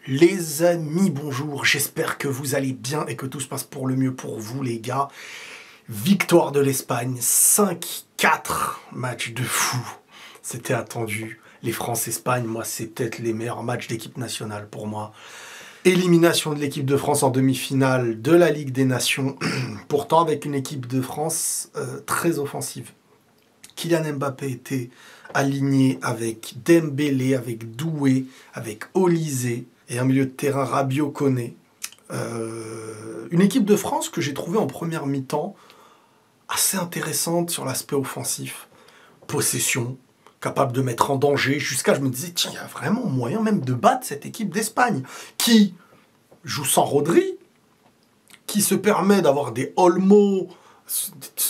Les amis, bonjour, j'espère que vous allez bien et que tout se passe pour le mieux pour vous les gars. Victoire de l'Espagne, 5-4, match de fou. C'était attendu. Les France-Espagne, moi c'est peut-être les meilleurs matchs d'équipe nationale pour moi. Élimination de l'équipe de France en demi-finale de la Ligue des Nations, pourtant avec une équipe de France très offensive. Kylian Mbappé était aligné avec Dembélé, avec Doué, avec Olise et un milieu de terrain Rabiot Koné. Une équipe de France que j'ai trouvée en première mi-temps assez intéressante sur l'aspect offensif. Possession, capable de mettre en danger, jusqu'à je me disais, tiens, il y a vraiment moyen même de battre cette équipe d'Espagne, qui joue sans Rodri, qui se permet d'avoir des Olmo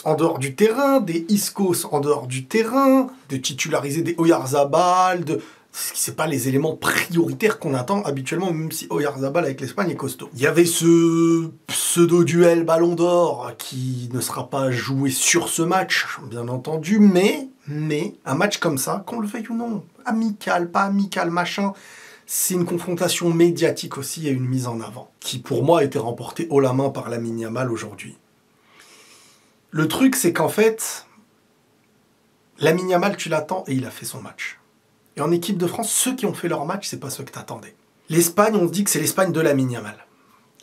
en dehors du terrain, des Iscos en dehors du terrain, de titulariser des Oyarzabal, c'est pas les éléments prioritaires qu'on attend habituellement, même si Oyarzabal avec l'Espagne est costaud. Il y avait ce pseudo-duel Ballon d'Or qui ne sera pas joué sur ce match, bien entendu, mais un match comme ça, qu'on le veuille ou non, amical, pas amical, machin, c'est une confrontation médiatique aussi et une mise en avant, qui pour moi a été remportée haut la main par Lamine Yamal aujourd'hui. Le truc, c'est qu'en fait, Lamine Yamal, tu l'attends et il a fait son match. Et en équipe de France, ceux qui ont fait leur match, c'est pas ceux que t'attendais. L'Espagne, on se dit que c'est l'Espagne de Lamine Yamal.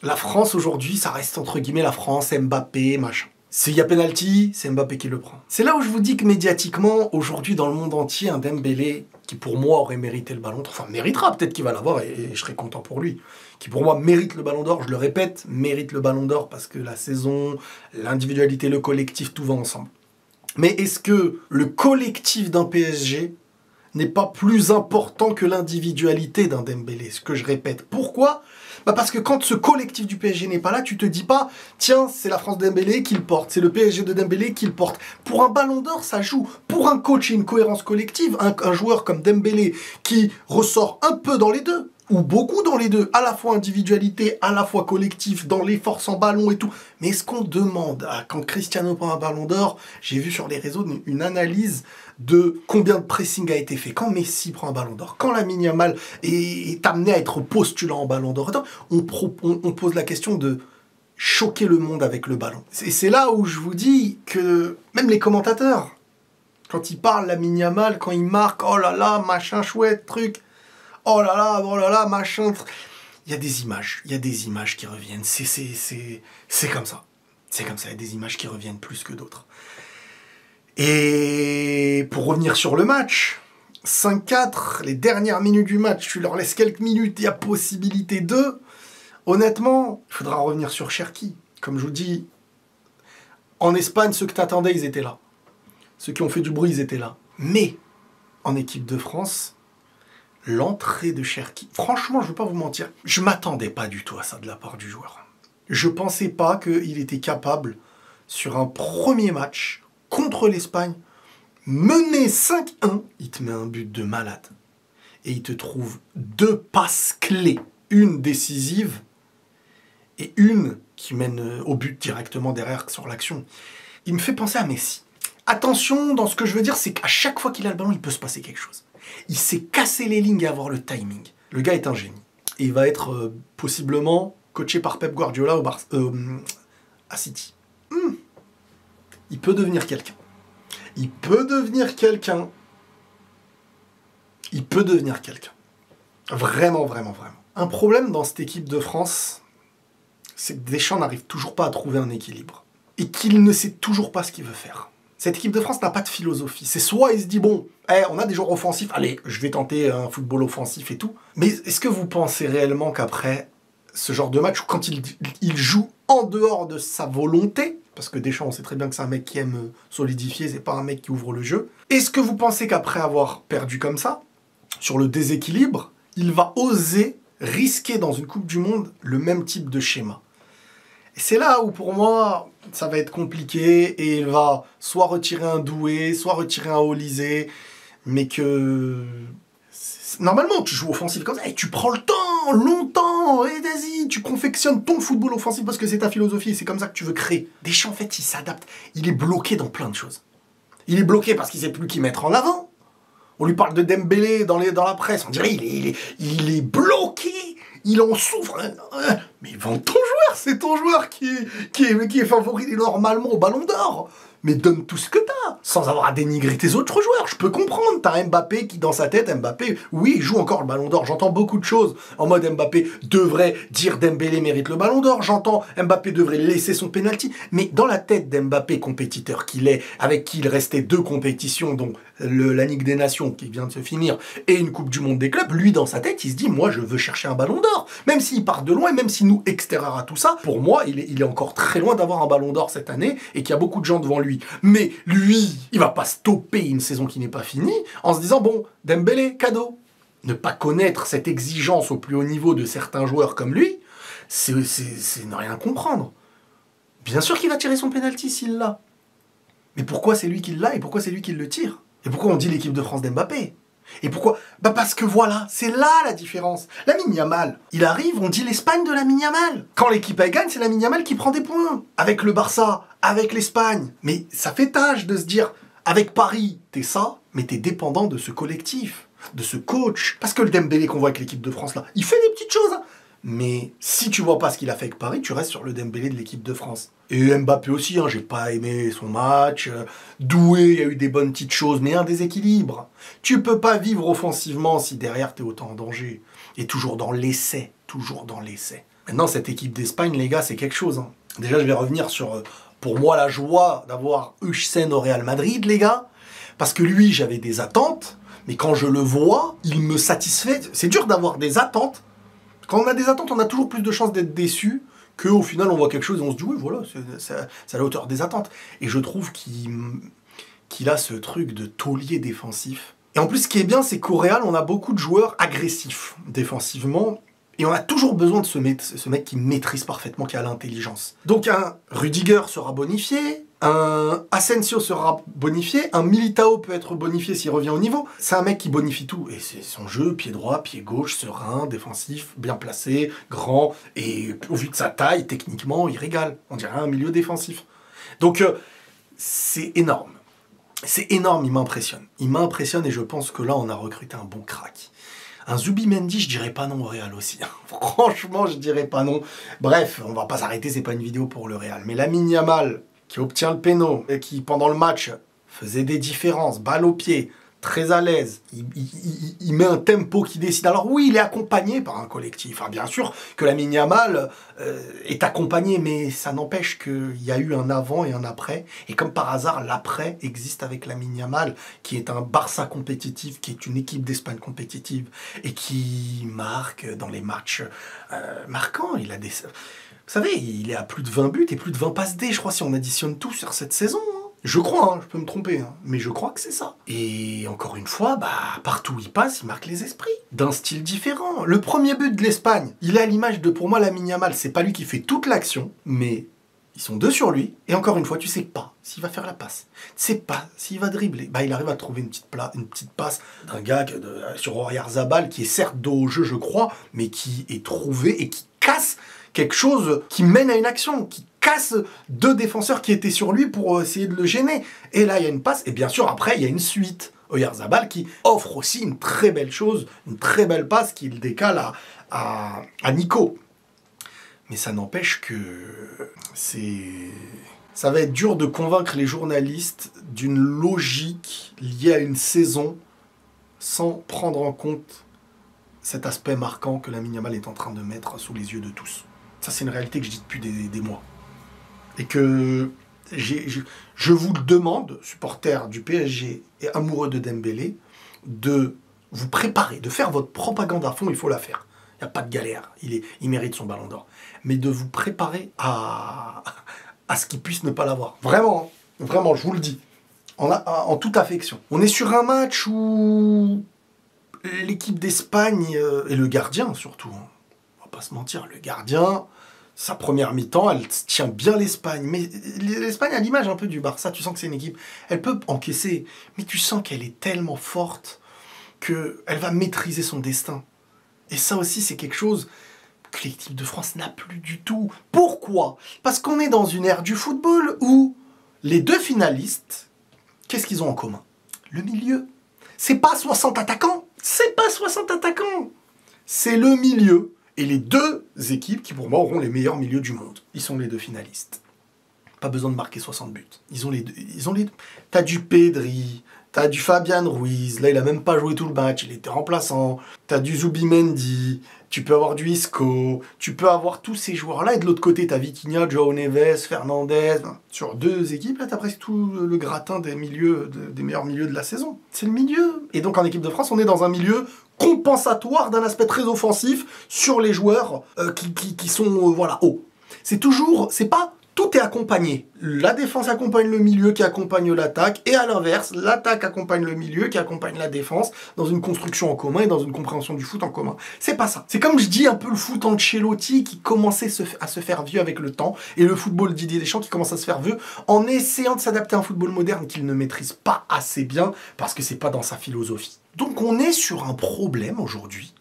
La France, aujourd'hui, ça reste entre guillemets la France, Mbappé, machin. S'il y a penalty, c'est Mbappé qui le prend. C'est là où je vous dis que médiatiquement, aujourd'hui, dans le monde entier, un Dembélé, qui pour moi aurait mérité le ballon d'or, enfin méritera, peut-être qu'il va l'avoir et je serai content pour lui, qui pour moi mérite le ballon d'or, je le répète, mérite le ballon d'or parce que la saison, l'individualité, le collectif, tout va ensemble. Mais est-ce que le collectif d'un PSG n'est pas plus important que l'individualité d'un Dembélé, ce que je répète. Pourquoi ? Parce que quand ce collectif du PSG n'est pas là, tu te dis pas, tiens, c'est la France de Dembélé qui le porte, c'est le PSG de Dembélé qui le porte. Pour un ballon d'or, ça joue. Pour un coach et une cohérence collective, un joueur comme Dembélé qui ressort un peu dans les deux, ou beaucoup dans les deux, à la fois individualité, à la fois collectif, dans les forces en ballon et tout. Mais est-ce qu'on demande, quand Cristiano prend un ballon d'or, j'ai vu sur les réseaux une analyse de combien de pressing a été fait, quand Messi prend un ballon d'or, quand Lamine Yamal est amené à être postulant en ballon d'or, on pose la question de choquer le monde avec le ballon. C'est là où je vous dis que même les commentateurs, quand ils parlent Lamine Yamal, quand ils marquent, oh là là, machin chouette, truc, oh là là, machin. Il y a des images qui reviennent. C'est comme ça. C'est comme ça, il y a des images qui reviennent plus que d'autres. Et pour revenir sur le match, 5-4, les dernières minutes du match, tu leur laisses quelques minutes, il y a possibilité de. Honnêtement, il faudra revenir sur Cherki. Comme je vous dis, en Espagne, ceux que t'attendais, ils étaient là. Ceux qui ont fait du bruit, ils étaient là. Mais, en équipe de France, l'entrée de Cherki, franchement, je ne vais pas vous mentir, je ne m'attendais pas du tout à ça de la part du joueur. Je ne pensais pas qu'il était capable, sur un premier match, contre l'Espagne, mené 5-1, il te met un but de malade. Et il te trouve 2 passes clés. Une décisive et une qui mène au but directement derrière sur l'action. Il me fait penser à Messi. Attention, dans ce que je veux dire, c'est qu'à chaque fois qu'il a le ballon, il peut se passer quelque chose. Il sait casser les lignes et avoir le timing. Le gars est un génie. Et il va être possiblement coaché par Pep Guardiola à City. Il peut devenir quelqu'un. Il peut devenir quelqu'un. Il peut devenir quelqu'un. Vraiment, vraiment, vraiment. Un problème dans cette équipe de France, c'est que Deschamps n'arrive toujours pas à trouver un équilibre. Et qu'il ne sait toujours pas ce qu'il veut faire. Cette équipe de France n'a pas de philosophie. C'est soit il se dit, bon, on a des joueurs offensifs, allez, je vais tenter un football offensif et tout. Mais est-ce que vous pensez réellement qu'après ce genre de match, quand il joue en dehors de sa volonté, parce que Deschamps, on sait très bien que c'est un mec qui aime solidifier, c'est pas un mec qui ouvre le jeu. Est-ce que vous pensez qu'après avoir perdu comme ça, sur le déséquilibre, il va oser risquer dans une Coupe du Monde le même type de schéma? Et c'est là où, pour moi, ça va être compliqué et il va soit retirer un Doué, soit retirer un Olise, mais que... Normalement, tu joues offensif comme ça et tu prends le temps, longtemps, et vas-y, tu confectionnes ton football offensif parce que c'est ta philosophie et c'est comme ça que tu veux créer. Deschamps, en fait, il s'adapte. Il est bloqué dans plein de choses. Il est bloqué parce qu'il ne sait plus qui mettre en avant. On lui parle de Dembélé dans la presse, on dirait il est bloqué. il en souffre. Mais vends ton joueur, c'est ton joueur qui est favori normalement au Ballon d'Or. Mais donne tout ce que t'as, sans avoir à dénigrer tes autres joueurs. Je peux comprendre, t'as Mbappé qui, dans sa tête, Mbappé, oui, il joue encore le Ballon d'Or. J'entends beaucoup de choses en mode Mbappé devrait dire Dembélé mérite le Ballon d'Or. J'entends Mbappé devrait laisser son penalty. Mais dans la tête d'Mbappé, compétiteur qu'il est, avec qui il restait 2 compétitions, dont la Ligue des Nations qui vient de se finir, et une Coupe du Monde des clubs, lui, dans sa tête, il se dit, moi, je veux chercher un Ballon d'Or. Même s'il part de loin, même s'il nous extérieur tout ça, pour moi, il est encore très loin d'avoir un Ballon d'Or cette année, et qu'il y a beaucoup de gens devant lui. Mais lui, il va pas stopper une saison qui n'est pas finie en se disant, bon, Dembélé, cadeau. Ne pas connaître cette exigence au plus haut niveau de certains joueurs comme lui, c'est ne rien comprendre. Bien sûr qu'il va tirer son penalty s'il l'a. Mais pourquoi c'est lui qui l'a et pourquoi c'est lui qui le tire? Et pourquoi on dit l'équipe de France d'Mbappé? Et pourquoi? Bah parce que voilà, c'est là la différence. Lamine Yamal, il arrive, on dit l'Espagne de Lamine Yamal. Quand l'équipe elle gagne, c'est Lamine Yamal qui prend des points. Avec le Barça, avec l'Espagne. Mais ça fait tâche de se dire, avec Paris, t'es ça, mais t'es dépendant de ce collectif, de ce coach. Parce que le Dembélé qu'on voit avec l'équipe de France là, il fait des petites choses. Mais si tu vois pas ce qu'il a fait avec Paris, tu restes sur le Dembélé de l'équipe de France. Et Mbappé aussi, j'ai pas aimé son match. Doué, il y a eu des bonnes petites choses, mais un déséquilibre. Tu peux pas vivre offensivement si derrière t'es autant en danger. Et toujours dans l'essai, toujours dans l'essai. Maintenant, cette équipe d'Espagne, les gars, c'est quelque chose. Déjà, je vais revenir sur, pour moi, la joie d'avoir Hüseyin au Real Madrid, les gars. Parce que lui, j'avais des attentes, mais quand je le vois, il me satisfait. C'est dur d'avoir des attentes. Quand on a des attentes, on a toujours plus de chances d'être déçu qu'au final, on voit quelque chose et on se dit, oui, voilà, c'est à la hauteur des attentes. Et je trouve qu'il a ce truc de taulier défensif. Et en plus, ce qui est bien, c'est qu'au Real, on a beaucoup de joueurs agressifs défensivement. Et on a toujours besoin de ce mec qui maîtrise parfaitement, qui a l'intelligence. Donc un Rudiger sera bonifié, un Asensio sera bonifié, un Militao peut être bonifié s'il revient au niveau. C'est un mec qui bonifie tout. Et c'est son jeu, pied droit, pied gauche, serein, défensif, bien placé, grand. Et au vu de sa taille, techniquement, il régale. On dirait un milieu défensif. Donc c'est énorme. C'est énorme, il m'impressionne. Il m'impressionne et je pense que là, on a recruté un bon crack. Un Zubimendi, je dirais pas non au Real aussi. Franchement, je dirais pas non. Bref, on va pas s'arrêter, c'est pas une vidéo pour le Real. Mais Lamine Yamal, qui obtient le péno, et qui, pendant le match, faisait des différences, balle au pied, très à l'aise, il met un tempo qui décide. Alors oui, il est accompagné par un collectif. Enfin, bien sûr que Lamine Yamal est accompagné, mais ça n'empêche qu'il y a eu un avant et un après. Et comme par hasard, l'après existe avec Lamine Yamal, qui est un Barça compétitif, qui est une équipe d'Espagne compétitive, et qui marque dans les matchs marquants. Il a des... Vous savez, il est à plus de 20 buts et plus de 20 passes D, je crois, si on additionne tout sur cette saison. Je crois, je peux me tromper, mais je crois que c'est ça. Et encore une fois, partout où il passe, il marque les esprits. D'un style différent. Le premier but de l'Espagne, il est à l'image de, pour moi, Lamine Yamal. C'est pas lui qui fait toute l'action, mais ils sont 2 sur lui. Et encore une fois, tu sais pas s'il va faire la passe. Tu sais pas s'il va dribbler. Il arrive à trouver une petite passe d'un gars sur Oyarzabal, qui est certes dos au jeu, je crois, mais qui est trouvé et qui casse quelque chose qui mène à une action, qui casse 2 défenseurs qui étaient sur lui pour essayer de le gêner. Et là, il y a une passe, et bien sûr, après, il y a une suite. Oyarzabal qui offre aussi une très belle chose, une très belle passe qu'il décale à Nico. Mais ça n'empêche que ça va être dur de convaincre les journalistes d'une logique liée à une saison sans prendre en compte cet aspect marquant que Lamine Yamal est en train de mettre sous les yeux de tous. Ça, c'est une réalité que je dis depuis des mois. Et que je vous le demande, supporters du PSG et amoureux de Dembélé, de vous préparer, de faire votre propagande à fond, il faut la faire. Il n'y a pas de galère, il mérite son Ballon d'Or. Mais de vous préparer à ce qu'il puisse ne pas l'avoir. Vraiment, vraiment, je vous le dis. En toute affection. On est sur un match où l'équipe d'Espagne, et le gardien surtout, on va pas se mentir, le gardien, sa première mi-temps, elle tient bien l'Espagne. Mais l'Espagne a l'image un peu du Barça, tu sens que c'est une équipe, elle peut encaisser, mais tu sens qu'elle est tellement forte qu'elle va maîtriser son destin. Et ça aussi, c'est quelque chose que l'équipe de France n'a plus du tout. Pourquoi? Parce qu'on est dans une ère du football où les 2 finalistes, qu'est-ce qu'ils ont en commun? Le milieu. C'est pas 60 attaquants. C'est pas 60 attaquants. C'est le milieu. et les deux équipes qui, pour moi, auront les meilleurs milieux du monde. Ils sont les deux finalistes. Pas besoin de marquer 60 buts. Ils ont les deux. T'as du Pedri, t'as du Fabian Ruiz. Là, il a même pas joué tout le match. Il était remplaçant. T'as du Zubimendi. Tu peux avoir du Isco. Tu peux avoir tous ces joueurs-là. Et de l'autre côté, t'as Vitinha, João Neves, Fernandez. Sur deux équipes, là, t'as presque tout le gratin des milieux, des meilleurs milieux de la saison. C'est le milieu. Et donc, en équipe de France, on est dans un milieu compensatoire d'un aspect très offensif sur les joueurs qui sont voilà, hauts. C'est pas... Tout est accompagné. La défense accompagne le milieu qui accompagne l'attaque, et à l'inverse, l'attaque accompagne le milieu qui accompagne la défense dans une construction en commun et dans une compréhension du foot en commun. C'est pas ça. C'est comme je dis un peu le foot Ancelotti qui commençait à se faire vieux avec le temps, et le football Didier Deschamps qui commence à se faire vieux en essayant de s'adapter à un football moderne qu'il ne maîtrise pas assez bien parce que c'est pas dans sa philosophie. Donc on est sur un problème aujourd'hui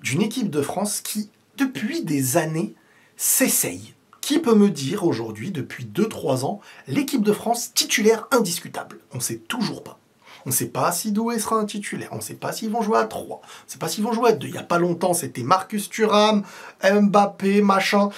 d'une équipe de France qui, depuis des années, s'essaye. Qui peut me dire aujourd'hui, depuis 2-3 ans, l'équipe de France titulaire indiscutable? On ne sait toujours pas. On ne sait pas si Doué sera un titulaire. On ne sait pas s'ils vont jouer à 3. On ne sait pas s'ils vont jouer à 2. Il n'y a pas longtemps, c'était Marcus Thuram, Mbappé, machin,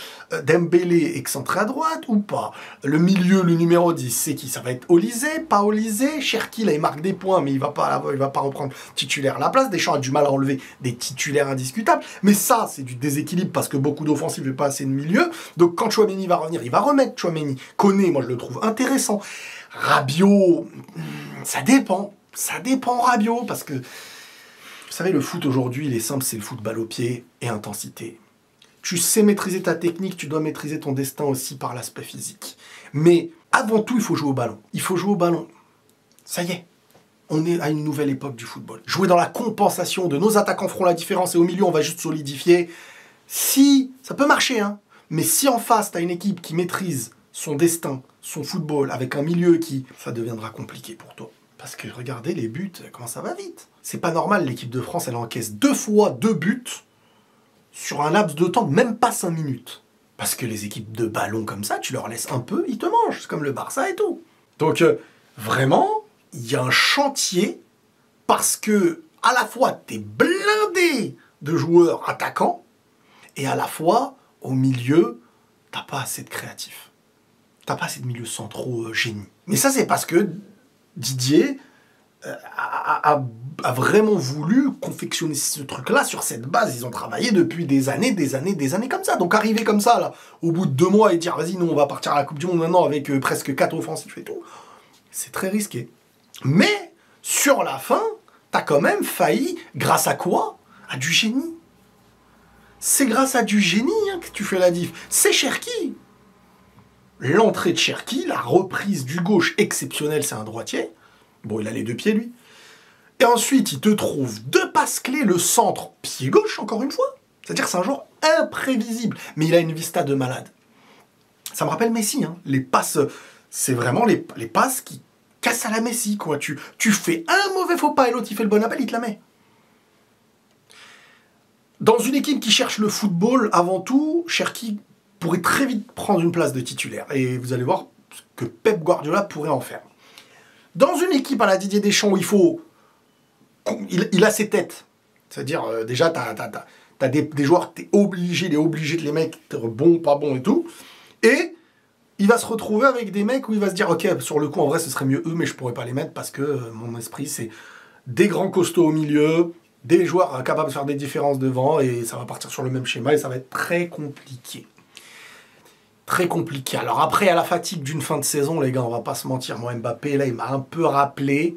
Dembélé excentré à droite ou pas. Le milieu, le numéro 10, c'est qui? Ça va être Olysée, pas Olysée. Cherki, là, il marque des points, mais il va pas reprendre titulaire à la place. Deschamps a du mal à enlever des titulaires indiscutables. Mais ça, c'est du déséquilibre parce que beaucoup d'offensives et pas assez de milieu. Donc quand Tchouaméni va revenir, il va remettre Tchouaméni. Koné, moi, je le trouve intéressant. Rabiot, ça dépend. Ça dépend Rabiot, parce que, vous savez, le foot aujourd'hui, il est simple, c'est le foot balle au pied et intensité. Tu sais maîtriser ta technique, tu dois maîtriser ton destin aussi par l'aspect physique. Mais avant tout, il faut jouer au ballon. Il faut jouer au ballon. Ça y est, on est à une nouvelle époque du football. Jouer dans la compensation de nos attaquants feront la différence et au milieu, on va juste solidifier. Si, ça peut marcher, hein, mais si en face, tu as une équipe qui maîtrise son destin, son football, avec un milieu qui... ça deviendra compliqué pour toi. Parce que regardez les buts, comment ça va vite. C'est pas normal, l'équipe de France, elle encaisse 2 fois 2 buts sur un laps de temps, même pas 5 minutes. Parce que les équipes de ballon comme ça, tu leur laisses un peu, ils te mangent. C'est comme le Barça et tout. Donc, vraiment, il y a un chantier parce que, à la fois, t'es blindé de joueurs attaquants et à la fois, au milieu, t'as pas assez de créatifs. T'as pas assez de milieux centraux génie. Mais ça, c'est parce que Didier a vraiment voulu confectionner ce truc-là sur cette base. Ils ont travaillé depuis des années comme ça. Donc arriver comme ça, là, au bout de 2 mois et dire vas-y, nous on va partir à la Coupe du Monde maintenant avec presque 4 offensifs et tout, c'est très risqué. Mais sur la fin, t'as quand même failli, grâce à quoi? À du génie. C'est grâce à du génie hein, que tu fais la diff. C'est Cherki. L'entrée de Cherki, la reprise du gauche exceptionnelle, c'est un droitier. Bon, il a les 2 pieds, lui. Et ensuite, il te trouve 2 passes clés, le centre, pied gauche, encore une fois. C'est-à-dire que c'est un joueur imprévisible. Mais il a une vista de malade. Ça me rappelle Messi, hein. Les passes, c'est vraiment les passes qui cassent à la Messi, quoi. Tu fais un mauvais faux pas et l'autre, il fait le bon appel, il te la met. Dans une équipe qui cherche le football, avant tout, Cherki pourrait très vite prendre une place de titulaire. Et vous allez voir ce que Pep Guardiola pourrait en faire. Dans une équipe à la Didier Deschamps où il a ses têtes. C'est-à-dire, déjà, t'as des joueurs, il est obligé de les mettre bons, pas bons et tout. Et il va se retrouver avec des mecs où il va se dire, ok, sur le coup, en vrai, ce serait mieux eux, mais je pourrais pas les mettre parce que mon esprit, c'est des grands costauds au milieu, des joueurs capables de faire des différences devant, et ça va partir sur le même schéma, et ça va être très compliqué. Très compliqué. Alors après, à la fatigue d'une fin de saison, les gars, on va pas se mentir. Moi, Mbappé, là, il m'a un peu rappelé,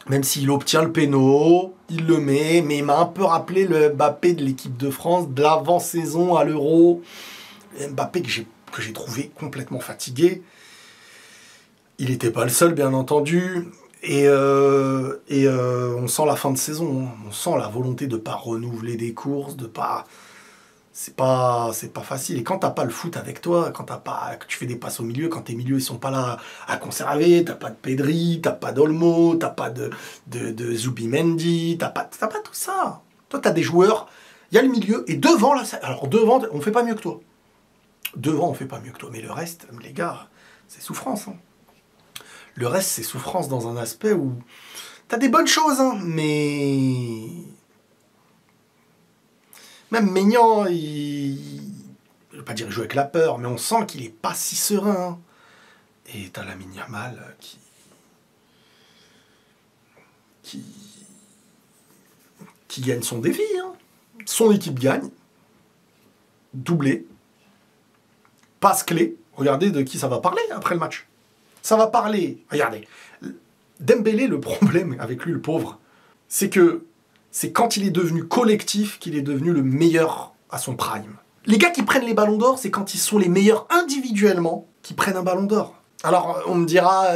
même s'il obtient le péno, il le met, mais il m'a un peu rappelé le Mbappé de l'équipe de France, de l'avant-saison à l'Euro. Mbappé que j'ai trouvé complètement fatigué. Il n'était pas le seul, bien entendu. Et on sent la fin de saison. Hein. On sent la volonté de ne pas renouveler des courses, de pas... C'est pas facile. Et quand t'as pas le foot avec toi, que tu fais des passes au milieu, quand tes milieux ils sont pas là à conserver, t'as pas de Pedri, t'as pas d'Olmo, t'as pas de Zubimendi, t'as pas tout ça. Toi t'as des joueurs, il y a le milieu, et devant là, alors devant on fait pas mieux que toi. Devant on fait pas mieux que toi, mais le reste, les gars, c'est souffrance. Hein. Le reste c'est souffrance dans un aspect où t'as des bonnes choses, hein, mais Même Maignan, je vais pas dire il joue avec la peur, mais on sent qu'il est pas si serein. Et t'as Lamine Yamal qui gagne son défi. Hein. Son équipe gagne. Doublé. Passe clé. Regardez de qui ça va parler après le match. Ça va parler. Regardez. Dembélé, le problème avec lui, le pauvre, c'est que c'est quand il est devenu collectif qu'il est devenu le meilleur à son prime. Les gars qui prennent les ballons d'or, c'est quand ils sont les meilleurs individuellement qui prennent un ballon d'or. Alors, on me dira,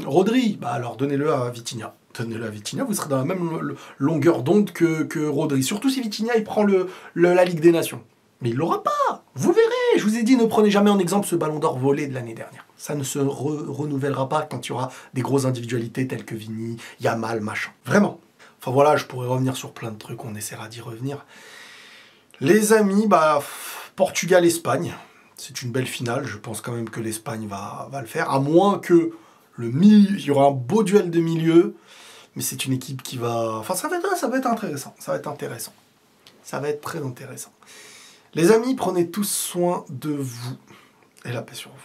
Rodri, bah alors donnez-le à Vitinha. Donnez-le à Vitinha, vous serez dans la même longueur d'onde que Rodri. Surtout si Vitinha, il prend la Ligue des Nations. Mais il l'aura pas. Vous verrez. Je vous ai dit, ne prenez jamais en exemple ce ballon d'or volé de l'année dernière. Ça ne se renouvellera pas quand il y aura des grosses individualités telles que Vini, Yamal, machin. Vraiment. Enfin voilà, je pourrais revenir sur plein de trucs, on essaiera d'y revenir. Les amis, bah, Portugal-Espagne. C'est une belle finale. Je pense quand même que l'Espagne va le faire. À moins que il y aura un beau duel de milieu. Mais c'est une équipe qui va... Enfin, ça va être intéressant. Ça va être intéressant. Ça va être très intéressant. Les amis, prenez tous soin de vous. Et la paix sur vous.